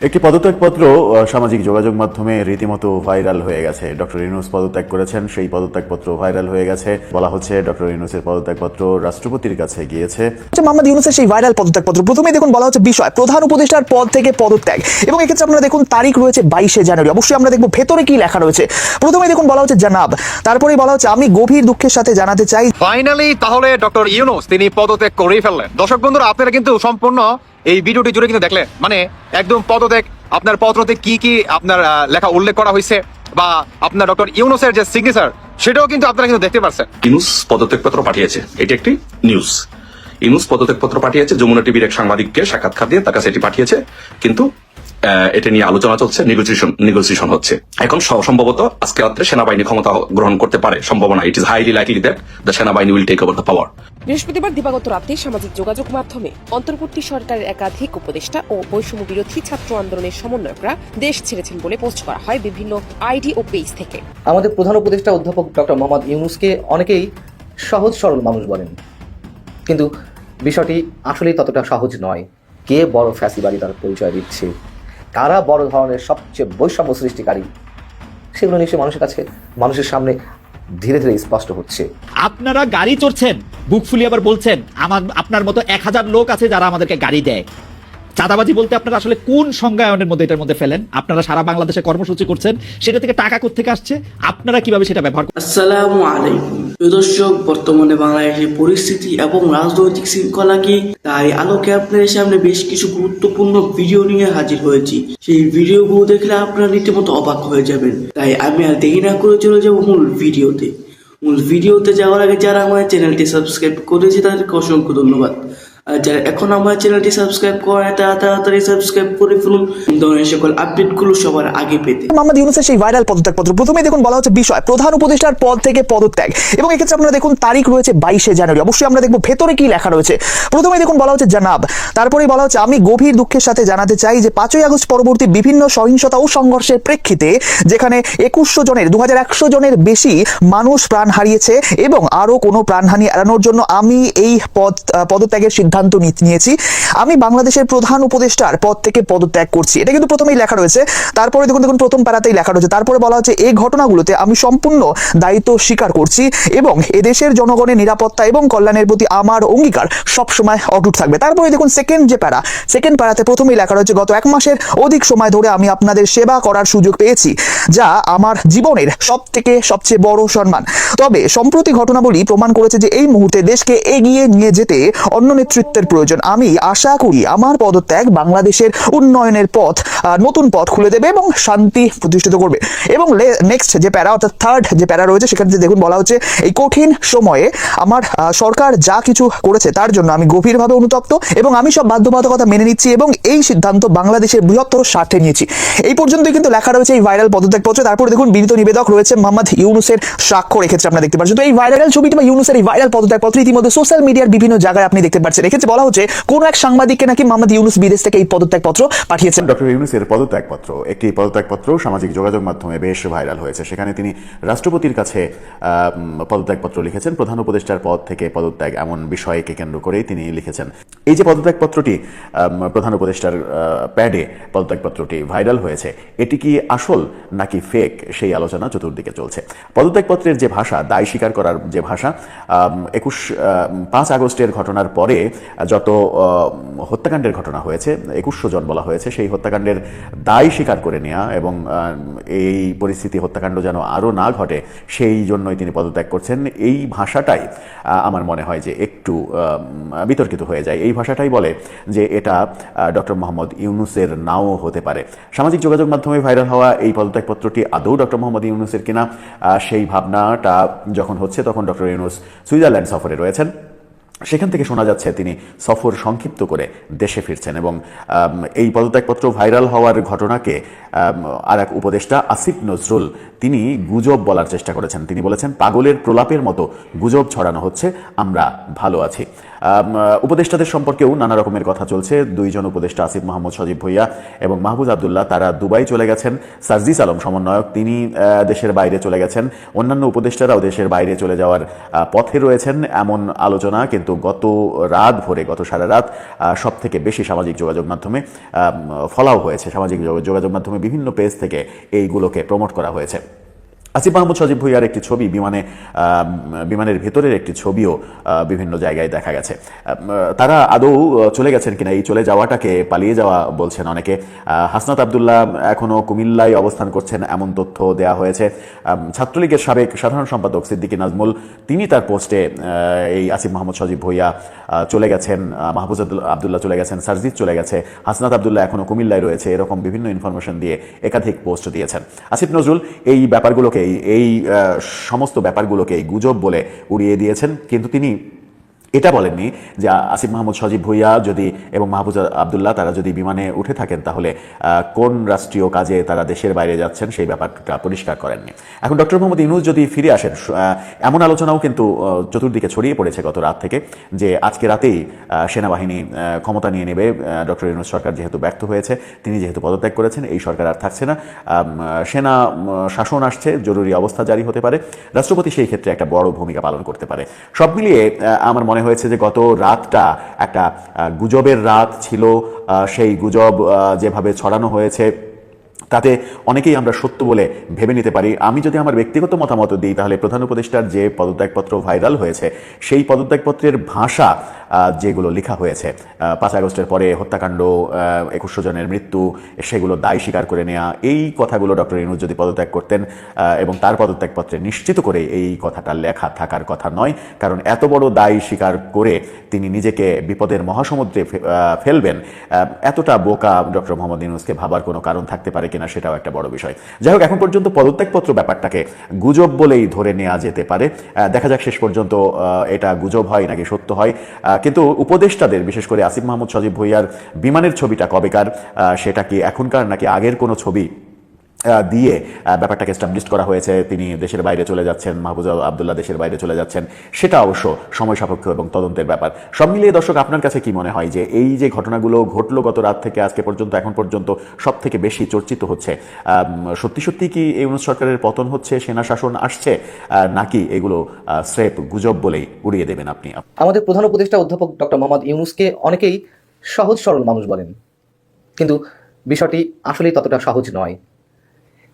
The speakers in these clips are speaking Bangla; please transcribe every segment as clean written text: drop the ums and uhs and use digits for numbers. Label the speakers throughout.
Speaker 1: একটি পদত্যাগপত্র সামাজিক যোগাযোগ মাধ্যমে রীতিমতো ভাইরাল হয়ে গেছে। ডক্টর ইউনূস পদত্যাগ করেছেন, সেই পদত্যাগপত্র ভাইরাল হয়ে গেছে। বলা হচ্ছে ডক্টর ইউনূসের পদত্যাগপত্র রাষ্ট্রপতির কাছে গিয়েছে।
Speaker 2: মোহাম্মদ ইউনূসের সেই ভাইরাল পদত্যাগপত্র প্রথমেই দেখুন বলা হচ্ছে বিষয় প্রধান উপদেষ্টার পদ থেকে পদত্যাগ, এবং এক্ষেত্রে আপনারা দেখুন তারিখ রয়েছে 22শে জানুয়ারি। অবশ্যই আমরা দেখবো ভেতরে কি লেখা রয়েছে। প্রথমেই দেখুন বলা হচ্ছে জানাব, তারপরেই বলা হচ্ছে আমি গভীর দুঃখের সাথে জানাতে চাই।
Speaker 3: ফাইনালি তাহলে ডক্টর ইউনূস তিনি পদত্যাগ করেই ফেললেন। দর্শক বন্ধুরা, আপনারা কিন্তু সম্পূর্ণ এই ভিডিওটি জুড়ে কিন্তু দেখলেন, মানে একদম পদত্যাগ, আপনার পত্রতে কি কি আপনার লেখা উল্লেখ করা হয়েছে বা আপনার ডক্টর ইউনূসের যে সিগনেচার সেটাও কিন্তু আপনারা কিন্তু দেখতে পাচ্ছেন।
Speaker 4: ইউনূস পদত্যাগপত্র পাঠিয়েছে, এটি একটি নিউজ। ইউনূস পদত্যাগপত্র পাঠিয়েছে, যমুনা টিভির এক সাংবাদিককে সাক্ষাৎকার দিয়ে তার কাছে এটি পাঠিয়েছে, কিন্তু এটা নিয়ে আলোচনা চলছে, নেগোসিয়েশন হচ্ছে। এখন সম্ভবত আজকে রাত্রে সেনাবাহিনী ক্ষমতা গ্রহণ করতে পারে, সম্ভাবনা। It is highly likely that the সেনাবাহিনী will take over the power.
Speaker 5: বৃহস্পতিবার দিবাগত রাতে সামাজিক যোগাযোগ মাধ্যমে অন্তর্বর্তী সরকারের একাধিক উপদেষ্টা ও বৈষম্য বিরোধী ছাত্র আন্দোলনের সমন্বয়করা দেশ ছেড়েছেন বলে পোস্ট করা হয় বিভিন্ন আইডি ও পেজ থেকে।
Speaker 6: আমাদের প্রধান উপদেষ্টা অধ্যাপক ডক্টর মোহাম্মদ ইউনূসকে অনেকেই সহজ সরল মানুষ বলেন, কিন্তু বিষয়টি আসলেই ততটা সহজ নয়। কে বড় ফ্যাসিবাদী তার পরিচয় দিচ্ছে, কারা বড় ধরনের সবচেয়ে বৈষম্য সৃষ্টিকারী, সেগুলো নিশ্চয়ই মানুষের সামনে ধীরে ধীরে স্পষ্ট হচ্ছে।
Speaker 7: আপনারা গাড়ি চড়ছেন, বুক ফুলিয়ে আবার বলছেন আপনার মতো 1000 লোক আছে যারা আমাদেরকে গাড়ি দেয়। চাঁদাবাজি বলতে আপনারা আসলে কোন সংজ্ঞায়নের মধ্যে এটার মধ্যে ফেলেন? আপনারা সারা বাংলাদেশে কর্মসূচি করছেন, সেটা থেকে টাকা কোত্থেকে আসছে, আপনারা কিভাবে সেটা ব্যবহার করেন?
Speaker 8: আসসালামু আলাইকুম প্রিয় দর্শক, বর্তমানে বাংলাদেশের পরিস্থিতি এবং রাজনৈতিক শৃঙ্খলা কি, তাই আলোকে আপনাদের সামনে বেশ কিছু গুরুত্বপূর্ণ ভিডিও নিয়ে হাজির হয়েছি। সেই ভিডিওগুলো দেখলে আপনারা রীতিমতো অবাক হয়ে যাবেন। তাই আমি আর দেরি না করে চলে যাবো মূল ভিডিওতে যাওয়ার আগে যারা আমার চ্যানেলটি সাবস্ক্রাইব করেছে তাদেরকে অসংখ্য ধন্যবাদ। আর যারা এখন আমার চ্যানেলটি সাবস্ক্রাইব করে তাড়াতাড়ি সাবস্ক্রাইব করে ফেলুন ধরনের সকল আপডেটগুলো সবার আগে পেতে।
Speaker 2: মোহাম্মদ ইউনূসের সেই ভাইরাল পদত্যাগপত্র প্রথমেই দেখুন বলা হচ্ছে বিষয় প্রধান উপদেষ্টার পদ থেকে পদত্যাগ, এবং এক্ষেত্রে আপনারা দেখুন তারিখ রয়েছে 22শে জানুয়ারি। অবশ্যই আমরা দেখবো ভেতরে কি লেখা রয়েছে। প্রথমেই দেখুন বলা হচ্ছে জানাব, তারপরেই বলা হচ্ছে আমি গভীর দুঃখের সাথে জানাতে চাই যে 5ই আগস্ট পরবর্তী বিভিন্ন সহিংসতা ও সংঘর্ষের প্রেক্ষিতে যেখানে 2100 জনের বেশি মানুষ প্রাণ হারিয়েছে এবং আরো কোনো প্রাণহানি এড়ানোর জন্য আমি এই পদত্যাগের সিদ্ধান্ত নিয়েছি। আমি বাংলাদেশের প্রধান উপদেষ্টার পদ থেকে পদত্যাগ করছি। এটা কিন্তু প্রথমেই লেখা রয়েছে। তারপরে দেখুন প্রথম প্যারাতেই লেখা রয়েছে। তারপরে বলা হচ্ছে এই ঘটনাগুলোতে আমি সম্পূর্ণ দায়িত্ব স্বীকার করছি এবং এদেশের জনগণের নিরাপত্তা এবং কল্যাণের প্রতি আমার অঙ্গীকার সবসময় অটুট থাকবে। তারপরে দেখুন সেকেন্ড প্যারাতে প্রথমেই লেখা রয়েছে গত 1 মাসের অধিক সময় ধরে আমি আপনাদের সেবা করার সুযোগ পেয়েছি, যা আমার জীবনের সবচেয়ে বড় সম্মান। তবে সম্প্রতি ঘটনাবলী প্রমাণ করেছে যে এই মুহূর্তে দেশকে এগিয়ে নিয়ে যেতে অন্য নেতৃত্বের প্রয়োজন। আমি আশা করি আমার পদত্যাগ বাংলাদেশের উন্নয়নের নতুন পথ খুলে দেবে এবং শান্তি প্রতিষ্ঠিত করবে। এবং নেক্সট যে প্যারা, অর্থাৎ থার্ড যে প্যারা রয়েছে, সেখানে দেখুন বলা হচ্ছে এই কঠিন সময়ে আমার সরকার যা কিছু করেছে তার জন্য আমি গভীরভাবে অনুতপ্ত এবং আমি সব বাধ্যবাধকতা মেনে নিচ্ছি এবং এই সিদ্ধান্ত বাংলাদেশের বৃহত্তর স্বার্থে নিয়েছি। এই পর্যন্তই কিন্তু লেখা রয়েছে এই ভাইরাল পদত্যাগপত্রে। তারপরে দেখুন বিনীত নিবেদক রয়েছে মোহাম্মদ ইউনূসের স্বাক্ষর, এক্ষেত্রে আপনারা দেখতে পাচ্ছেন। তো এই ভাইরাল ছবিটি বা ইউনূসের এই ভাইরাল পদত্যাগপত্র ইতিমধ্যে সোশ্যাল মিডিয়ার বিভিন্ন জায়গায় আপনি দেখতে পাচ্ছেন। এক্ষেত্রে বলা হচ্ছে কোন এক সাংবাদিককে নাকি মোহাম্মদ ইউনূস বিদেশ থেকে এই পদত্যাগপত্র পাঠিয়েছেন।
Speaker 1: ডক্টর ইউনূসের একটি পদত্যাগপত্র সামাজিক যোগাযোগ মাধ্যমে বেশ ভাইরাল হয়েছে। সেখানে তিনি রাষ্ট্রপতির কাছে পদত্যাগপত্র লিখেছেন। প্রধান উপদেষ্টার পদ থেকে পদত্যাগ এমন বিষয়কে কেন্দ্র করেই তিনি লিখেছেন। এই যে পদত্যাগপত্রটি প্রধান উপদেষ্টার প্যাডে পদত্যাগপত্রটি ভাইরাল হয়েছে, এটি কি আসল নাকি ফেক, সেই আলোচনা চতুর্দিকে চলছে। পদত্যাগপত্রের যে ভাষা, দায় স্বীকার করার যে ভাষা, 5 আগস্টের ঘটনার পরে যত হত্যাকাণ্ডের ঘটনা হয়েছে, 2100 জন বলা হয়েছে, সেই হত্যাকাণ্ডের দায় স্বীকার করে নেওয়া এবং এই পরিস্থিতি, হত্যাকাণ্ড যেন আরও না ঘটে, সেই জন্যই তিনি পদত্যাগ করছেন। এই ভাষাটাই আমার মনে হয় যে একটু বিতর্কিত হয়ে যায়। এই ভাষাটাই বলে যে এটা ডক্টর মোহাম্মদ ইউনূসের নাও হতে পারে। সামাজিক যোগাযোগ মাধ্যমে ভাইরাল হওয়া এই পদত্যাগপত্রটি আদৌ ডক্টর মোহাম্মদ ইউনূসের কিনা, সেই ভাবনাটা যখন হচ্ছে তখন ডক্টর ইউনূস সুইজারল্যান্ড সফরে রয়েছেন। সেখান থেকে শোনা যাচ্ছে তিনি সফর সংক্ষিপ্ত করে দেশে ফিরছেন এবং এই পদত্যাগপত্র ভাইরাল হওয়ার ঘটনাকে আর এক উপদেষ্টা আসিফ নজরুল তিনি গুজব বলার চেষ্টা করেছেন। তিনি বলেছেন, পাগলের প্রলাপের মতো গুজব ছড়ানো হচ্ছে, আমরা ভালো আছি। উপদেষ্টাদের সম্পর্কেও নানা রকমের কথা চলছে। দুইজন উপদেষ্টা আসিফ মাহমুদ সজীব ভুইয়া এবং মাহফুজ আবদুল্লাহ তারা দুবাই চলে গেছেন। সার্জিস আলম সমন্বয়ক তিনি দেশের বাইরে চলে গেছেন। অন্যান্য উপদেষ্টারাও দেশের বাইরে চলে যাওয়ার পথে রয়েছেন এমন আলোচনা কিন্তু গত সারা রাত সব থেকে বেশি সামাজিক যোগাযোগ মাধ্যমে ফলাও হয়েছে। সামাজিক যোগাযোগ মাধ্যমে বিভিন্ন পেজ থেকে এইগুলোকে প্রমোট করা হয়েছে। আসিফ মাহমুদ সজীব ভুইয়ার একটি ছবি বিমানের ভেতরের একটি ছবিও বিভিন্ন জায়গায় দেখা গেছে। তারা আদৌ চলে গেছেন কিনা, এই চলে যাওয়াটাকে পালিয়ে যাওয়া বলছেন অনেকে। হাসনাত আবদুল্লাহ এখনও কুমিল্লায় অবস্থান করছেন এমন তথ্য দেওয়া হয়েছে। ছাত্রলীগের সাবেক সাধারণ সম্পাদক সিদ্দিকী নাজমুল তিনি তার পোস্টে এই আসিফ মাহমুদ সজীব ভুইয়া চলে গেছেন, মাহফুজ আবদুল্লাহ চলে গেছেন, সার্জিস চলে গেছে, হাসনাত আবদুল্লাহ এখনও কুমিল্লায় রয়েছে, এরকম বিভিন্ন ইনফরমেশন দিয়ে একাধিক পোস্ট দিয়েছেন। আসিফ নজরুল এই সমস্ত ব্যাপারগুলোকে গুজব বলে উড়িয়ে দিয়েছেন, কিন্তু তিনি এটা বলেননি যে আসিফ মাহমুদ সজীব ভুইয়া এবং মাহফুজ আবদুল্লাহ তারা যদি বিমানে উঠে থাকেন তাহলে কোন রাষ্ট্রীয় কাজে তারা দেশের বাইরে যাচ্ছেন সেই ব্যাপারটা পরিষ্কার করেননি। এখন ডক্টর মোহাম্মদ ইউনূস যদি ফিরে আসেন, এমন আলোচনাও কিন্তু চতুর্দিকে ছড়িয়ে পড়েছে গত রাত থেকে যে আজকে রাতেই সেনাবাহিনী ক্ষমতা নিয়ে নেবে। ডক্টর ইউনূস সরকার যেহেতু ব্যর্থ হয়েছে, তিনি যেহেতু পদত্যাগ করেছেন, এই সরকার আর থাকছে না, সেনা শাসন আসছে, জরুরি অবস্থা জারি হতে পারে, রাষ্ট্রপতি সেই ক্ষেত্রে একটা বড় ভূমিকা পালন করতে পারে। সব মিলিয়ে আমার মনে হয়েছে যে গত রাতটা একটা গুজবের রাত ছিল। সেই গুজব যেভাবে ছড়ানো হয়েছে তাতে অনেকেই আমরা সত্য বলে ভেবে নিতে পারি। আমি যদি আমার ব্যক্তিগত মতামত দিই তাহলে প্রধান উপদেষ্টার যে পদত্যাগপত্র ভাইরাল হয়েছে সেই পদত্যাগপত্রের ভাষা যেগুলো লেখা হয়েছে, 5 আগস্টের পরে হত্যাকাণ্ড, 2100 জনের মৃত্যু, সেগুলো দায় স্বীকার করে নেওয়া, এই কথাগুলো ডক্টর ইউনূস যদি পদত্যাগ করতেন এবং তার পদত্যাগপত্রে নিশ্চিত করে এই কথাটা লেখা থাকার কথা নয়, কারণ এত বড় দায় স্বীকার করে তিনি নিজেকে বিপদের মহাসমুদ্রে ফেলবেন, এতটা বোকা ডক্টর মোহাম্মদ ইউনূসকে ভাবার কোনো কারণ থাকতে পারে কিনা সেটাও একটা বড় বিষয়। যাই হোক, এখন পর্যন্ত পদত্যাগপত্র ব্যাপারটাকে গুজব বলেই ধরে নেওয়া যেতে পারে। দেখা যাক শেষ পর্যন্ত এটা গুজব হয় নাকি সত্য হয়। কিন্তু উপদেষ্টাদের, বিশেষ করে আসিফ মাহমুদ সজীব ভুইয়ার বিমানের ছবিটা কবেকার, সেটা কি এখনকার নাকি আগের কোনো ছবি দিয়ে ব্যাপারটাকে এস্টাবলিশ করা হয়েছে, তিনি দেশের বাইরে চলে যাচ্ছেন, মাহফুজ আবদুল্লাহ দেশের বাইরে চলে যাচ্ছেন, সেটা অবশ্য সময় সাপেক্ষ এবং তদন্তের ব্যাপার। সব মিলিয়ে দর্শক, আপনার কাছে কি মনে হয় যে এই যে ঘটনাগুলো ঘটলো গত রাত থেকে আজকে পর্যন্ত, এখন পর্যন্ত সব থেকে বেশি চর্চিত হচ্ছে, সত্যি সত্যি কি ইউনূস সরকারের পতন হচ্ছে, সেনা শাসন আসছে, নাকি এগুলো স্রেফ গুজব বলেই উড়িয়ে দেবেন আপনি?
Speaker 6: আমাদের প্রধান উপদেষ্টা অধ্যাপক ডক্টর মোহাম্মদ ইউনূসকে অনেকেই সহজ সরল মানুষ বলেন, কিন্তু বিষয়টি আসলেই ততটা সহজ নয়।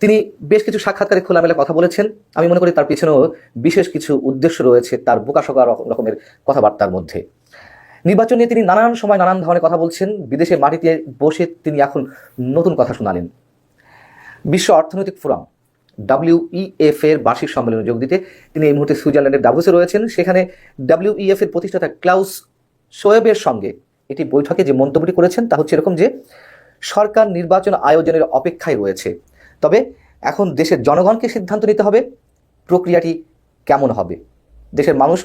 Speaker 6: তিনি বেশ কিছু সাক্ষাৎকারে খোলামেলা কথা বলেছেন। আমি মনে করি তার পিছনেও বিশেষ কিছু উদ্দেশ্য রয়েছে তার বোকাশোকা রকমের কথাবার্তার মধ্যে। নির্বাচন নিয়ে তিনি নানান সময় নানান ধরনের কথা বলছেন। বিদেশের মাটিতে বসে তিনি এখন নতুন কথা শোনালেন। বিশ্ব অর্থনৈতিক ফোরাম WEF এর বার্ষিক সম্মেলনে যোগ দিতে তিনি এই মুহূর্তে সুইজারল্যান্ডের দাভোসে রয়েছেন। সেখানে WEF এর প্রতিষ্ঠাতা ক্লাউস শোয়েবের সঙ্গে এটি বৈঠকে যে মন্তব্যটি করেছেন তা হচ্ছে এরকম যে সরকার নির্বাচন আয়োজনের অপেক্ষায় রয়েছে, তবে এখন দেশের জনগণকে সিদ্ধান্ত নিতে হবে প্রক্রিয়াটি কেমন হবে। দেশের মানুষ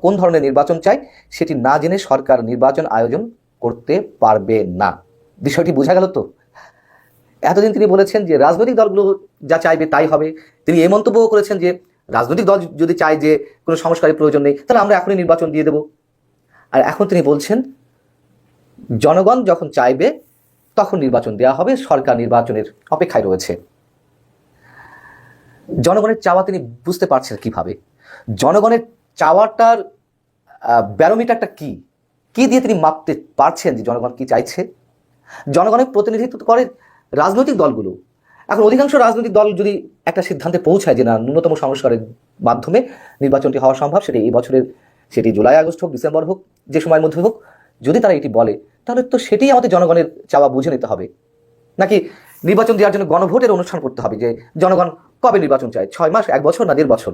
Speaker 6: কোন ধরনের নির্বাচন চায় সেটি না জেনে সরকার নির্বাচন আয়োজন করতে পারবে না। বিষয়টি বোঝা গেল তো? এতদিন তিনি বলেছেন যে রাজনৈতিক দলগুলো যা চাইবে তাই হবে। তিনি এই মন্তব্যও করেছেন যে রাজনৈতিক দল যদি চায় যে কোনো সংস্কারের প্রয়োজন নেই তাহলে আমরা এখনই নির্বাচন দিয়ে দেব। আর এখন তিনি বলছেন জনগণ যখন চাইবে তখন নির্বাচন দেওয়া হবে, সরকার নির্বাচনের অপেক্ষায় রয়েছে। জনগণের চাওয়া তিনি বুঝতে পারছেন কিভাবে? জনগণের চাওয়াটার ব্যারোমিটারটা কি দিয়ে তিনি মাপতে পারছেন যে জনগণ কি চাইছে? জনগণের প্রতিনিধিত্ব করে রাজনৈতিক দলগুলো। এখন অধিকাংশ রাজনৈতিক দল যদি একটা সিদ্ধান্তে পৌঁছায় যে না, ন্যূনতম সংস্কারের মাধ্যমে নির্বাচনটি হওয়া সম্ভব, সেটি এই বছরের, সেটি জুলাই আগস্ট হোক, ডিসেম্বর হোক, যে সময়ের মধ্যে হোক, যদি তারা এটি বলে তাহলে তো সেটাই আমাদের জনগণের চাওয়া বুঝে নিতে হবে। নাকি নির্বাচন দেওয়ার জন্য গণভোটের অনুষ্ঠান করতে হবে যে জনগণ কবে নির্বাচন চায়, 6 মাস, 1 বছর না 1.5 বছর?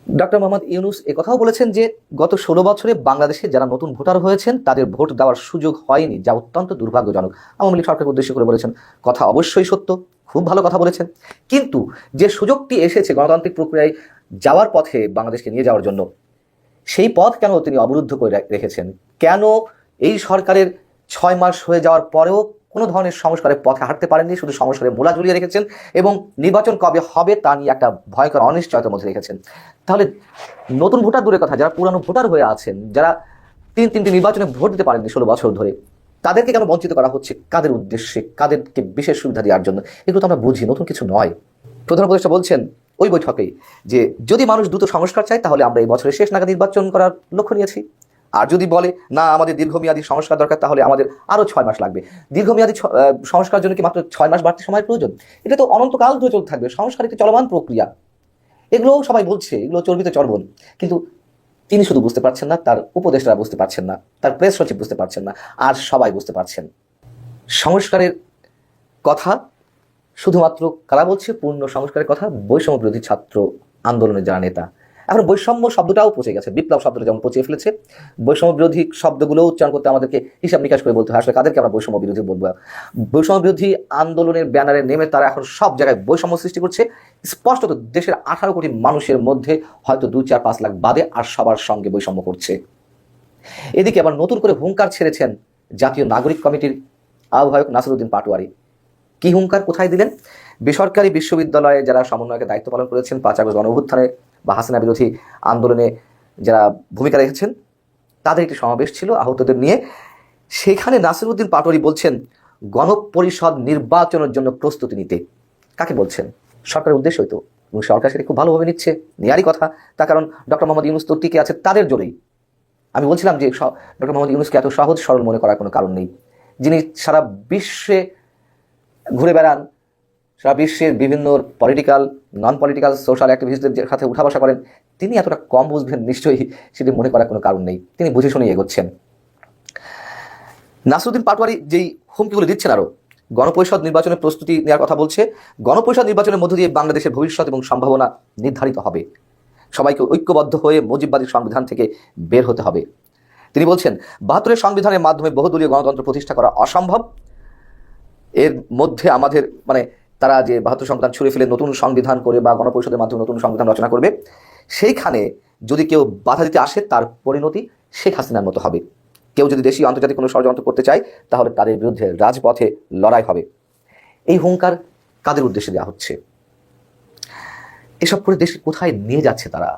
Speaker 6: ডক্টর মোহাম্মদ ইউনূস কথাও বলেছেন যে গত 16 বছরে বাংলাদেশে যারা নতুন ভোটার হয়েছেন তাদের ভোট দেওয়ার সুযোগ হয়নি, যা অত্যন্ত দুর্ভাগ্যজনক। আওয়ামী লীগ সরকারকে উদ্দেশ্য করে বলেছেন, কথা অবশ্যই সত্য, খুব ভালো কথা বলেছেন। কিন্তু যে সুযোগটি এসেছে গণতান্ত্রিক প্রক্রিয়ায় যাওয়ার পথে বাংলাদেশকে নিয়ে যাওয়ার জন্য, সেই পথ কেন তিনি অবরুদ্ধ করে রেখেছেন? কেন এই সরকারের 6 মাস হয়ে যাওয়ার পরেও কোনো ধরনের সংস্কারের পথে হাঁটতে পারেননি, শুধু সংস্কারের মূলা ঝুলিয়ে রেখেছেন এবং নির্বাচন কবে হবে তা নিয়ে একটা ভয়ঙ্কর অনিশ্চয়তার মধ্যে রেখেছেন। তাহলে নতুন ভোটার দূরের কথা, যারা পুরানো ভোটার হয়ে আছেন, যারা তিনটি নির্বাচনে ভোট দিতে পারেননি 16 বছর ধরে, তাদেরকে কেন বঞ্চিত করা হচ্ছে? কাদের উদ্দেশ্যে, কাদেরকে বিশেষ সুবিধা দেওয়ার জন্য? এগুলো তো আমরা বুঝি, নতুন কিছু নয়। প্রধান উপদেষ্টা বলছেন ওই বৈঠকেই যে যদি মানুষ দ্রুত সংস্কার চায় তাহলে আমরা এই বছরের শেষ নাগাদ নির্বাচন করার লক্ষ্য নিয়েছি। আর যদি বলে না আমাদের দীর্ঘমেয়াদী সংস্কার দরকার, তাহলে আমাদের আরো 6 মাস লাগবে। দীর্ঘমেয়াদী সংস্কার জন্য কি মাত্র 6 মাস বাড়তি সময়ের প্রয়োজন? এটা তো অনন্তকাল ধরে চলতে থাকবে। সংস্কার একটি চলমান প্রক্রিয়া, এগুলো সবাই বলছে, এগুলো চর্বিত চর্বণ। কিন্তু তিনি শুধু বুঝতে পারছেন না, তার উপদেষ্টারা বুঝতে পারছেন না, তার প্রেস সচিব বুঝতে পারছেন না, আর সবাই বুঝতে পারছেন। সংস্কারের কথা শুধুমাত্র কারা বলছে? পূর্ণ সংস্কারের কথা বৈষম্য বিরোধী ছাত্র আন্দোলনের যারা নেতা। এখন বৈষম্য শব্দটাও পচে গেছে, বিপ্লব শব্দটা যেমন পচিয়ে ফেলেছে, বৈষম্য বিরোধী শব্দগুলো উচ্চারণ করতে আমাদেরকে হিসাব নিকাশ করে বলতে হয় আসলে কাদেরকে আমরা বৈষম্য বিরোধী বলবো। বৈষম্য বিরোধী আন্দোলনের ব্যানারে নেমে তারা এখন সব জায়গায় বৈষম্য সৃষ্টি করছে। স্পষ্টত দেশের 18 কোটি মানুষের মধ্যে হয়তো 2-4-5 লাখ বাদে আর সবার সঙ্গে বৈষম্য করছে। এদিকে আবার নতুন করে হুঙ্কার ছেড়েছেন জাতীয় নাগরিক কমিটির আহ্বায়ক নাসিরউদ্দিন পাটোয়ারি। কি হুঙ্কার, কোথায় দিলেন? বেসরকারি বিশ্ববিদ্যালয়ে যারা সমন্বয়কের দায়িত্ব পালন করেছেন 5 আগস্ট গণঅভ্যুত্থানে বা হাসিনা বিরোধী আন্দোলনে যারা ভূমিকা রেখেছেন, তাদের একটি সমাবেশ ছিল আহতদের নিয়ে। সেখানে নাসিরউদ্দিন পাটোয়ারি বলছেন গণপরিষদ নির্বাচনের জন্য প্রস্তুতি নিতে। কাকে বলছেন? সরকারের উদ্দেশ্যই তো, এবং সরকার সেটা খুব ভালোভাবে নিচ্ছে, নেয়ারই কথা। তার কারণ ডক্টর মোহাম্মদ ইউনূস তো টিকে আছে তাদের জোরেই। আমি বলছিলাম যে ডক্টর মোহাম্মদ ইউনূসকে এত সহজ সরল মনে করার কোনো কারণ নেই। যিনি সারা বিশ্বে ঘুরে বেড়ান, সারা বিশ্বের বিভিন্ন পলিটিক্যাল, নন পলিটিক্যাল, সোশ্যাল অ্যাক্টিভিস্টদের সাথে উঠা বসা করেন, তিনি এতটা কম বুঝবেন নিশ্চয়ই সেটি মনে করার কোনো কারণ নেই। তিনি বুঝে শুনে এগোচ্ছেন। নাসিরউদ্দিন পাটোয়ারি যেই হুমকিগুলো দিচ্ছেন, আরও গণপরিষদ নির্বাচনের প্রস্তুতি নেওয়ার কথা বলছে। গণপরিষদ নির্বাচনের মধ্য দিয়ে বাংলাদেশের ভবিষ্যৎ এবং সম্ভাবনা নির্ধারিত হবে। সবাইকে ঐক্যবদ্ধ হয়ে মুজিববাদী সংবিধান থেকে বের হতে হবে। তিনি বলছেন 72-এর সংবিধানের মাধ্যমে বহুদলীয় গণতন্ত্র প্রতিষ্ঠা করা অসম্ভব। এর মধ্যে আমাদের তারা যে 72 সংবিধান ছুঁড়ে ফেলে নতুন সংবিধান করে বা গণপরিষদের মাধ্যমে নতুন সংবিধান রচনা করবে, সেইখানে যদি কেউ বাধা দিতে আসে তার পরিণতি শেখ হাসিনার মতো হবে। কেউ যদি দেশীয় আন্তর্জাতিক কোনো ষড়যন্ত্র করতে চায় তাহলে তাদের বিরুদ্ধে রাজপথে লড়াই হবে। এই হুঙ্কার কাদের উদ্দেশ্যে দেওয়া হচ্ছে? এসব করে দেশকে কোথায় নিয়ে যাচ্ছে তারা?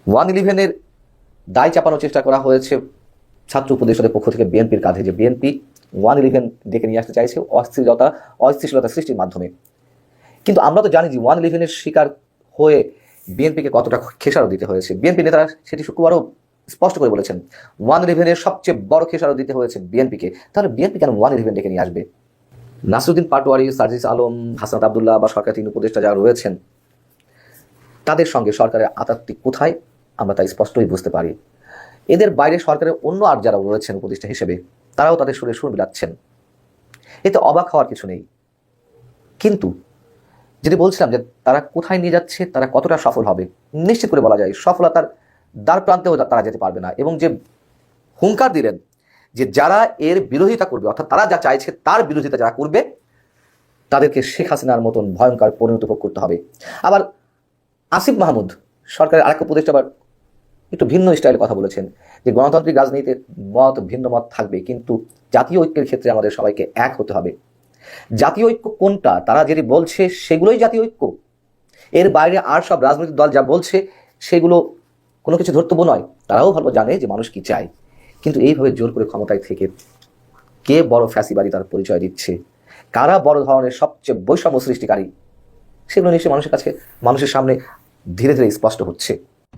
Speaker 6: 111-এর দায় চাপানোর চেষ্টা করা হয়েছে ছাত্র উপদেষ্টাদের পক্ষ থেকে বিএনপির কাঁধে, যে বিএনপি 111 ডেকে নিয়ে আসতে চাইছে অস্থিতিশীলতা সৃষ্টির মাধ্যমে। কিন্তু আমরা তো জানি যে 111-এর শিকার হয়ে বিএনপিকে কতটা খেসারত দিতে হয়েছে। বিএনপি নেতারা সেটি শুক্রবারও স্পষ্ট করে বলেছেন 111-এর সবচেয়ে বড় খেসারত দিতে হয়েছে বিএনপিকে। তাহলে বিএনপি কেন 111 ডেকে নিয়ে আসবে? নাসিরউদ্দিন পাটোয়ারি, সার্জিস আলম, হাসনাত আব্দুল্লাহ বা সরকার 3 উপদেষ্টা যারা রয়েছেন, তাদের সঙ্গে সরকারের আতাতটি কোথায় আমরা তাই স্পষ্টই বুঝতে পারি। এদের বাইরে সরকারের অন্য আর যারা রয়েছেন উপদেষ্টা হিসেবে, তারাও তাদের সুরে সুর মিলাচ্ছেন। এতে অবাক হওয়ার কিছু নেই। কিন্তু যদি বলছিলাম যে তারা কোথায় নিয়ে যাচ্ছে, তারা কতটা সফল হবে, নিশ্চিত করে বলা যায় সফলতার দ্বার প্রান্তেও তারা যেতে পারবে না। এবং যে হুঙ্কার দিলেন যে যারা এর বিরোধিতা করবে, অর্থাৎ তারা যা চাইছে তার বিরোধিতা যারা করবে, তাদেরকে শেখ হাসিনার মতন ভয়ঙ্কর পরিণত ভোগ করতে হবে। আবার আসিফ মাহমুদ সরকারের আরেক উপদেষ্টা আবার একটু ভিন্ন স্টাইলে কথা বলেছেন যে গণতান্ত্রিক রাজনীতিতে ভিন্ন মত থাকবে, কিন্তু জাতীয় ঐক্যের ক্ষেত্রে আমাদের সবাইকে এক হতে হবে। জাতীয় ঐক্য কোনটা তারা যেটি বলছে সেগুলোই জাতীয় ঐক্য। এর বাইরে আর সব রাজনৈতিক দল যা বলছে সেগুলো কোনো কিছু ধর্তব্য নয়। তারাও ভালো জানে যে মানুষ কি চায়। কিন্তু এইভাবে জোর করে ক্ষমতায় থেকে কে বড় ফ্যাসিবাদী তার পরিচয় দিচ্ছে, কারা বড় ধরনের সবচেয়ে বৈষম্য সৃষ্টিকারী, সেগুলো নিশ্চয়ই মানুষের সামনে ধীরে ধীরে স্পষ্ট হচ্ছে।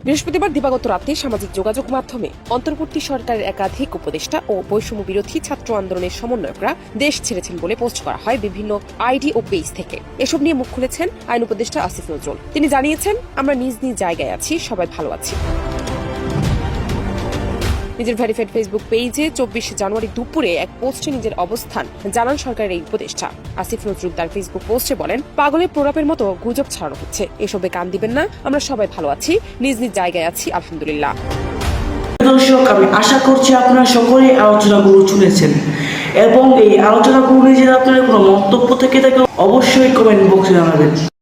Speaker 5: বৃহস্পতিবার দিবাগত রাতে সামাজিক যোগাযোগ মাধ্যমে অন্তর্বর্তী সরকারের একাধিক উপদেষ্টা ও বৈষম্য বিরোধী ছাত্র আন্দোলনের সমন্বয়করা দেশ ছেড়েছেন বলে পোস্ট করা হয় বিভিন্ন আইডি ও পেজ থেকে। এসব নিয়ে মুখ খুলেছেন আইন উপদেষ্টা আসিফ নজরুল। তিনি জানিয়েছেন, আমরা নিজ নিজ জায়গায় আছি, সবাই ভালো আছি। নিজের ভেরিফাইড ফেসবুক পেজে 24 জানুয়ারি দুপুরে এক পোস্টে নিজের অবস্থান জানান সরকারের এই উপদেষ্টা। আসিফ নজরুল তার ফেসবুক পোস্টে বলেন, পাগলের প্রলাপের মতো গুজব ছড়ানো হচ্ছে, এসবে কান দিবেন না, আমরা সবাই ভালো আছি, নিজ নিজ জায়গায় আছি, আলহামদুলিল্লাহ।
Speaker 8: দর্শক, আমি আশা করছি আপনারা সকলেই আলোচনাগুলো শুনেছেন এবং এই আলোচনাগুলো নিয়ে যদি আপনাদের কোনো মন্তব্য থেকে থাকে অবশ্যই কমেন্ট বক্সে জানাবেন।